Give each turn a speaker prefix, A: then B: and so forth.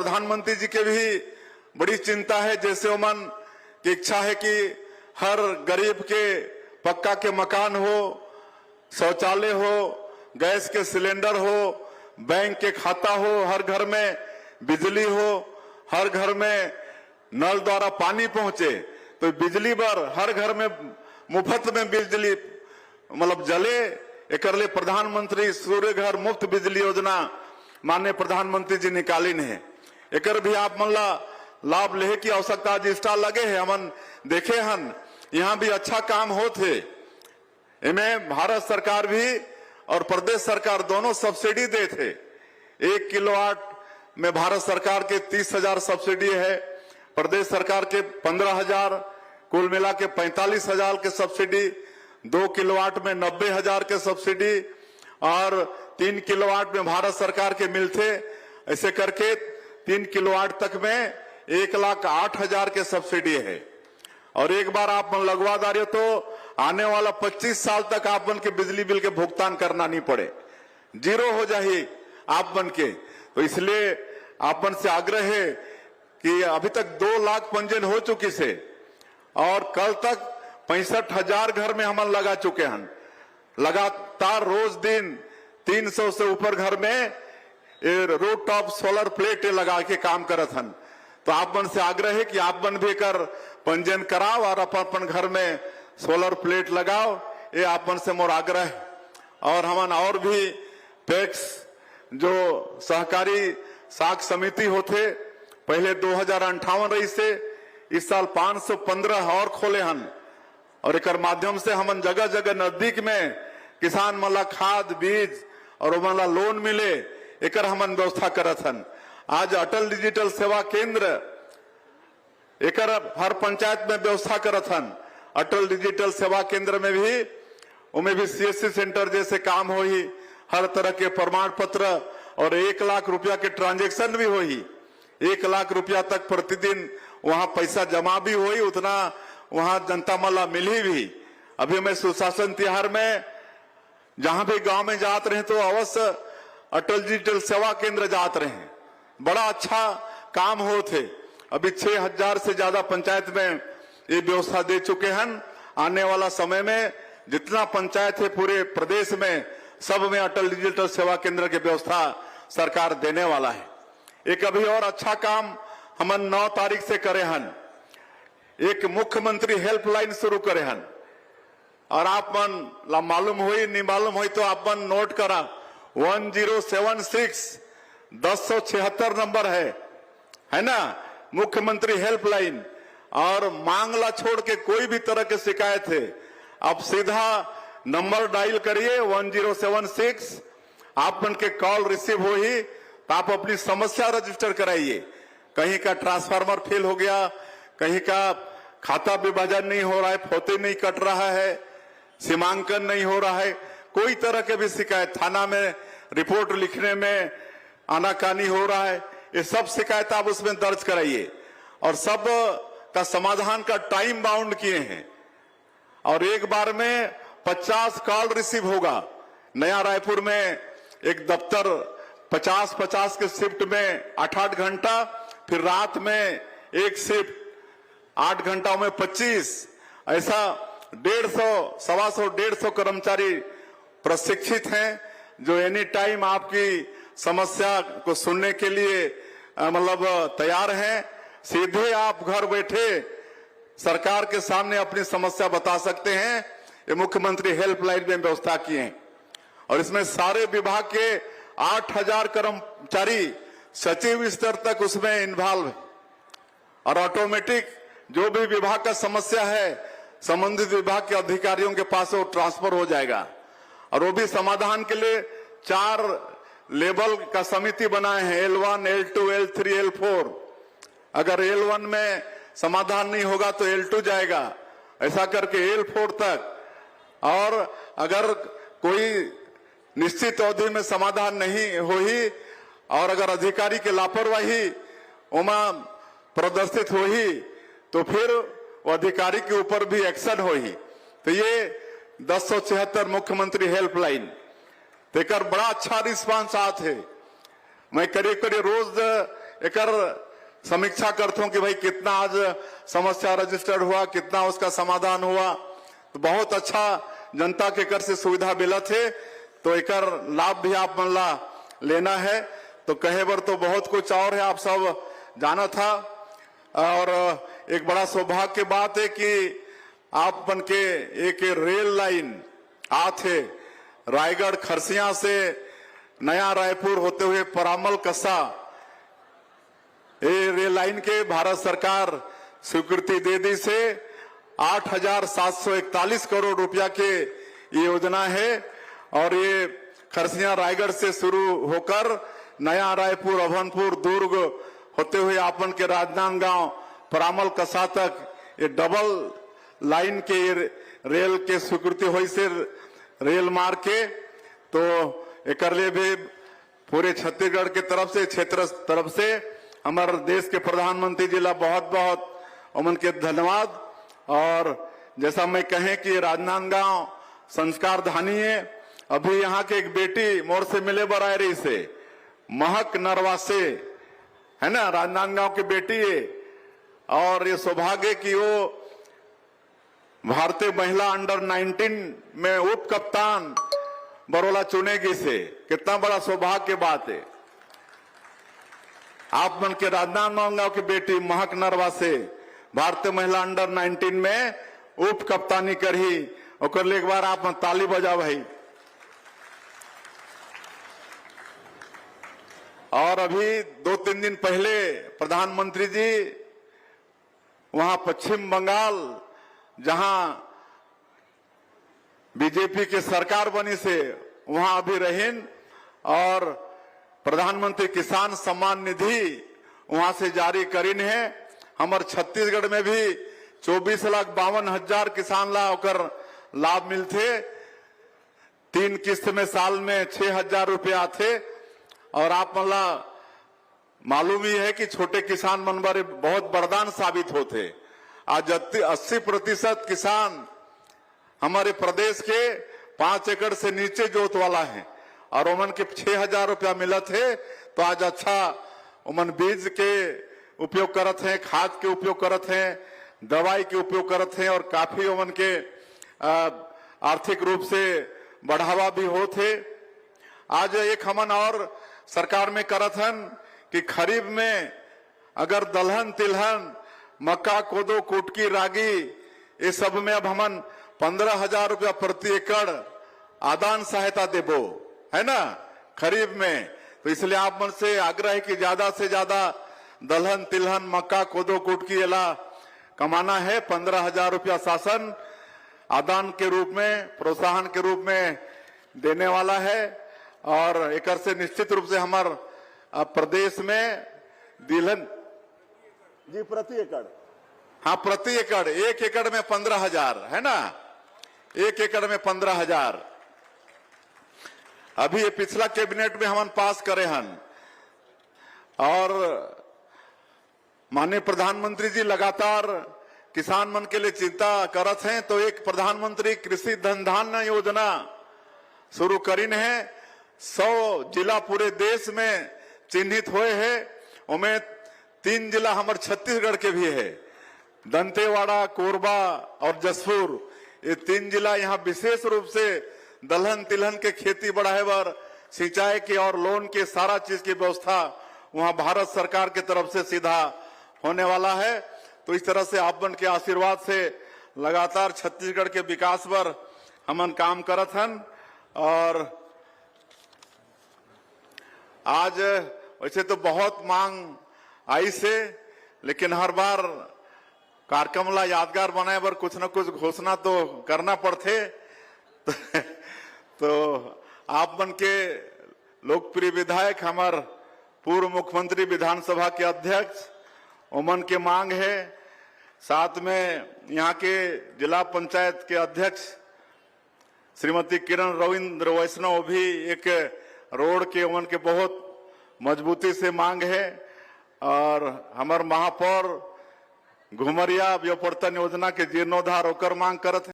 A: प्रधानमंत्री जी के भी बड़ी चिंता है। जैसे ओमन की इच्छा है कि हर गरीब के पक्का के मकान हो, शौचालय हो, गैस के सिलेंडर हो, बैंक के खाता हो, हर घर में बिजली हो, हर घर में नल द्वारा पानी पहुंचे, तो बिजली पर हर घर में मुफ्त में बिजली मतलब जले। एक प्रधानमंत्री सूर्य घर मुफ्त बिजली योजना माननीय प्रधानमंत्री जी निकाली है। एक भी आप मनला लाभ लेहे की आवश्यकता जी स्टाल लगे है। हमन देखे हन यहाँ भी अच्छा काम होते। इनमें भारत सरकार भी और प्रदेश सरकार दोनों सब्सिडी दे थे। 1 किलोवाट में भारत सरकार के 30,000 सब्सिडी है, प्रदेश सरकार के 15,000, कुल मिला के 45,000 के सब्सिडी, 2 किलोवाट में 90,000 के सब्सिडी और 3 किलोवाट में भारत सरकार के मिलते। ऐसे करके 3 किलोवाट तक में 1,08,000 के सब्सिडी है। और एक बार आप मन लगवा दारियो तो आने वाला 25 साल तक आप मन के बिजली बिल के भुगतान करना नहीं पड़े, जीरो हो जाए आप मन के। तो इसलिए आप मन से आग्रह है कि अभी तक 2 लाख पंजीयन हो चुकी से और कल तक 65,000 घर में हम लगा चुके हैं। लगातार रोज दिन 300 से ऊपर घर में रूफ टॉप सोलर प्लेट लगा के काम करत हन। तो आप मन से आग्रह है कि आप मन भी कर पंजीयन कराओ और अपन घर में सोलर प्लेट लगाओ, ये आप मन से मोर आग्रह है। और हमन और भी पैक्स जो सहकारी साख समिति होते पहले 2058 रही से इस साल 515 और खोले हन। और एक माध्यम से हमन जगह जगह नजदीक में किसान मला खाद बीज और मला लोन मिले, एक हमन व्यवस्था करत हन। आज अटल डिजिटल सेवा केंद्र एक हर पंचायत में व्यवस्था करत हन। अटल डिजिटल सेवा केंद्र में भी उनमें भी CSC सेंटर जैसे काम हो ही, हर तरह के प्रमाण पत्र और 1 लाख रुपया के ट्रांजेक्शन भी हो ही। 1 लाख रुपया तक प्रतिदिन वहां पैसा जमा भी हो ही, उतना वहां जनता मला मिली भी। अभी मैं सुशासन तिहार में जहां भी गांव में जात रहे तो अवश्य अटल डिजिटल सेवा केंद्र जात रहे, बड़ा अच्छा काम होते। अभी 6,000 से ज्यादा पंचायत में ये व्यवस्था दे चुके हैं। आने वाला समय में जितना पंचायत है पूरे प्रदेश में सब में अटल डिजिटल सेवा केंद्र की व्यवस्था सरकार देने वाला है। एक अभी और अच्छा काम हमन 9 तारीख से करे हन, एक मुख्यमंत्री हेल्पलाइन शुरू करे हन। और आप मन मालूम हुई नहीं मालूम हुई तो आप मन नोट करा 1076 1076 नंबर है ना, मुख्यमंत्री हेल्पलाइन। और मांगला छोड़ के कोई भी तरह की शिकायत है आप सीधा नंबर डायल करिए 1076, आप मन के कॉल रिसीव हो ही तो आप अपनी समस्या रजिस्टर कराइए। कहीं का ट्रांसफार्मर फेल हो गया, कहीं का खाता विभाजन नहीं हो रहा है, फोते नहीं कट रहा है, सीमांकन नहीं हो रहा है, कोई तरह के भी शिकायत, थाना में रिपोर्ट लिखने में आनाकानी हो रहा है, ये सब शिकायत आप उसमें दर्ज कराइए। और सब का समाधान का टाइम बाउंड किए हैं और एक बार में 50 कॉल रिसीव होगा। नया रायपुर में एक दफ्तर 50-50 के शिफ्ट में 8-8 घंटा, फिर रात में एक शिफ्ट 8 घंटाओं में 25, ऐसा 150, 125, 150 कर्मचारी प्रशिक्षित हैं जो एनी टाइम आपकी समस्या को सुनने के लिए मतलब तैयार हैं। सीधे आप घर बैठे सरकार के सामने अपनी समस्या बता सकते हैं। ये मुख्यमंत्री हेल्पलाइन में व्यवस्था किए हैं और इसमें सारे विभाग के 8,000 कर्मचारी सचिव स्तर तक उसमें इन्वॉल्व है और ऑटोमेटिक जो भी विभाग का समस्या है संबंधित विभाग के अधिकारियों के पास वो ट्रांसफर हो जाएगा। और वो भी समाधान के लिए 4 लेवल का समिति बनाए हैं, L1, L2, L3, L4। अगर L1 में समाधान नहीं होगा तो L2 जाएगा, ऐसा करके L4 तक। और अगर कोई निश्चित अवधि में समाधान नहीं हो ही और अगर अधिकारी की लापरवाही उमा प्रदर्शित हो ही तो फिर वो अधिकारी के ऊपर भी एक्शन हो ही। तो ये 1076 मुख्यमंत्री हेल्पलाइन देकर बड़ा अच्छा रिस्पांस आते है। मैं करीब करीब रोज एकर समीक्षा करते हो कि भाई कितना आज समस्या रजिस्टर्ड हुआ, कितना उसका समाधान हुआ। तो बहुत अच्छा जनता के कर से सुविधा मिलत है, तो एकर लाभ भी आप मन ला लेना है। तो कहे बर तो बहुत कुछ और है, आप सब जाना था। और एक बड़ा सौभाग्य की बात है कि आप मन के एक रेल लाइन आथे रायगढ़ खरसिया से नया रायपुर होते हुए परामल कसा, ये रेल लाइन के भारत सरकार स्वीकृति दे दी से 8,741 करोड़ रुपया के ये योजना है। और ये खरसिया रायगढ़ से शुरू होकर नया रायपुर, अभनपुर, दुर्ग होते हुए आपन के राजनांदगांव, परामल कसा तक ये डबल लाइन के रेल के स्वीकृति हुई से रेल मार्ग के। तो एक भी पूरे छत्तीसगढ़ के तरफ से, क्षेत्र तरफ से हमारे देश के प्रधानमंत्री जी ला बहुत बहुत उमन के धन्यवाद। और जैसा मैं कहें कि राजनांदगांव संस्कार धानी है, अभी यहाँ के एक बेटी मोर से मिले बराए रही से महक नरवासे है ना, राजनांदगांव की बेटी है। और ये सौभाग्य कि वो भारतीय महिला अंडर 19 में उप कप्तान बरोला चुनेगी से, कितना बड़ा सौभाग्य की बात है। आप मन के राजनांदगांव की बेटी महक नरवा से भारतीय महिला अंडर 19 में उप कप्तानी करही, और एक बार आप मन ताली बजाओ भाई। और अभी 2-3 दिन पहले प्रधानमंत्री जी वहां पश्चिम बंगाल, जहां बीजेपी की सरकार बनी से, वहां अभी रहें और प्रधानमंत्री किसान सम्मान निधि वहां से जारी करीन है। हमारे छत्तीसगढ़ में भी 24,52,000 किसान ला होकर लाभ मिलते। 3 किस्त में साल में 6,000 रुपया थे। और आप मला मालूम ही है कि छोटे किसान मन बारे बहुत वरदान साबित होते। आज 80% किसान हमारे प्रदेश के 5 एकड़ से नीचे जोत वाला है और उमन के 6,000 रुपया मिलत है। तो आज अच्छा उमन बीज के उपयोग करत हैं, खाद के उपयोग करत हैं, दवाई के उपयोग करत हैं और काफी उमन के आर्थिक रूप से बढ़ावा भी होते। आज एक हमन और सरकार में करत हन कि खरीफ में अगर दलहन, तिलहन, मक्का, कोदो, कुटकी, रागी, ये सब में अब हमन 15,000 रुपया प्रति एकड़ आदान सहायता देबो, है ना, खरीफ में। तो इसलिए आप मन से आग्रह है कि ज्यादा से ज्यादा दलहन, तिलहन, मक्का, कोदो, कुटकी एला कमाना है। 15,000 रुपया शासन आदान के रूप में, प्रोत्साहन के रूप में देने वाला है। और एक से निश्चित रूप से हमारे प्रदेश में तिलहन जी प्रति एकड़, हाँ प्रति एकड़, 1 एकड़ में 15,000 है ना, 1 एकड़ में 15,000 अभी ये पिछला कैबिनेट में हम पास करे हन। और माननीय प्रधानमंत्री जी लगातार किसान मन के लिए चिंता करत हैं। तो एक प्रधानमंत्री कृषि धन धान्य योजना शुरू करीन है। 100 जिला पूरे देश में चिन्हित हुए हैं। उनमें 3 जिला हमारे छत्तीसगढ़ के भी है, दंतेवाड़ा, कोरबा और जसपुर। ये 3 जिला यहाँ विशेष रूप से दलहन, तिलहन के खेती बढ़ाए बर, सिंचाई की और लोन के सारा चीज की व्यवस्था वहां भारत सरकार की तरफ से सीधा होने वाला है। तो इस तरह से आप मन के आशीर्वाद से लगातार छत्तीसगढ़ के विकास पर हमन काम करत हन। और आज वैसे तो बहुत मांग आई से, लेकिन हर बार कार्यक्रम ला यादगार बनाए बर कुछ न कुछ घोषणा तो करना पड़ते। तो आप मन के लोकप्रिय विधायक, हमार पूर्व मुख्यमंत्री, विधानसभा के अध्यक्ष, उमन के मांग है। साथ में यहाँ के जिला पंचायत के अध्यक्ष श्रीमती किरण रविंद्र वैष्णव भी एक रोड के उमन के बहुत मजबूती से मांग है। और हमार महापौर घुमरिया व्योपर्तन योजना के जीर्णोद्धार होकर मांग करत है।